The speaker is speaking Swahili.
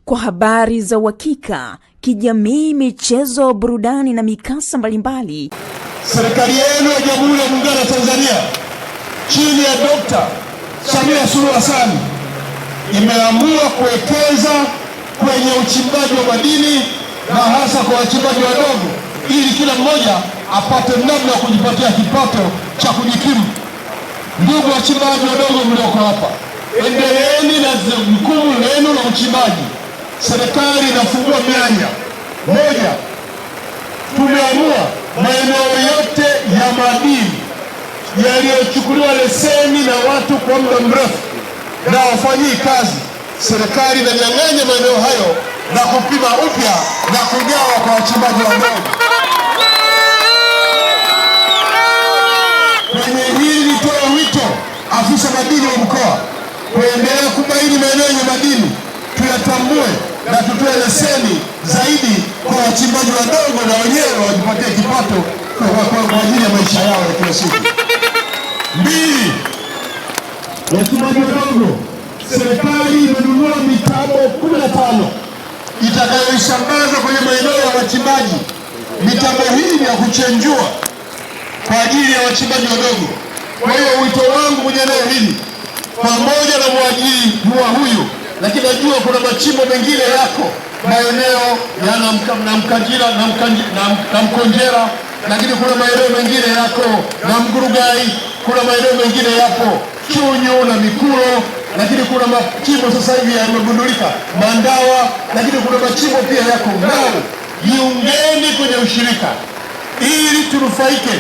kwa habari za uhakika, kijamii, michezo, burudani na mikasa mbalimbali. Serikali yenu ya Jamhuri ya Muungano wa Tanzania chini ya Dr. Samia Suluhu Hassan imeamua kuwekeza kwenye uchimbaji wa madini na hasa kwa wachimbaji wadogo, ili kila mmoja apate namna ya kujipatia kipato cha kujikimu. Ndugu wachimbaji wadogo mlioko hapa, endeleeni na jukumu lenu la uchimbaji. Serikali inafungua mianya. Moja, tumeamua maeneo yote ya madini yaliyochukuliwa leseni na watu kwa muda mrefu na wafanyii kazi, serikali inanyang'anya maeneo hayo na kupima upya na kugawa kwa wachimbaji wadogo. Kwenye hili nitoa wito afisa madini wa mkoa kuendelea kubaini maeneo yenye madini, tuyatambue na tutoe leseni zaidi kwa wachimbaji wadogo na wenyewe wajipatie kipato kwa ajili ya maisha yao ya kila siku. Mbili, wachimbaji wadogo, serikali imenunua mitambo 15 itakayoisambaza kwenye maeneo ya wachimbaji. Mitambo hii ni ya kuchenjua kwa ajili ya wachimbaji wadogo. Kwa hiyo wito wangu kwenye eneo hili, pamoja na mwajiri wa huyu, lakini najua kuna machimbo mengine yako maeneo ya Namkajira na Mkonjera, lakini kuna maeneo mengine yako na Mgurugai, kuna maeneo mengine yapo Chunyu na Mikuro, lakini kuna machimbo sasa hivi yamegundulika Mandawa, lakini kuna machimbo pia yako Ngao. Jiungeni kwenye ushirika ili tunufaike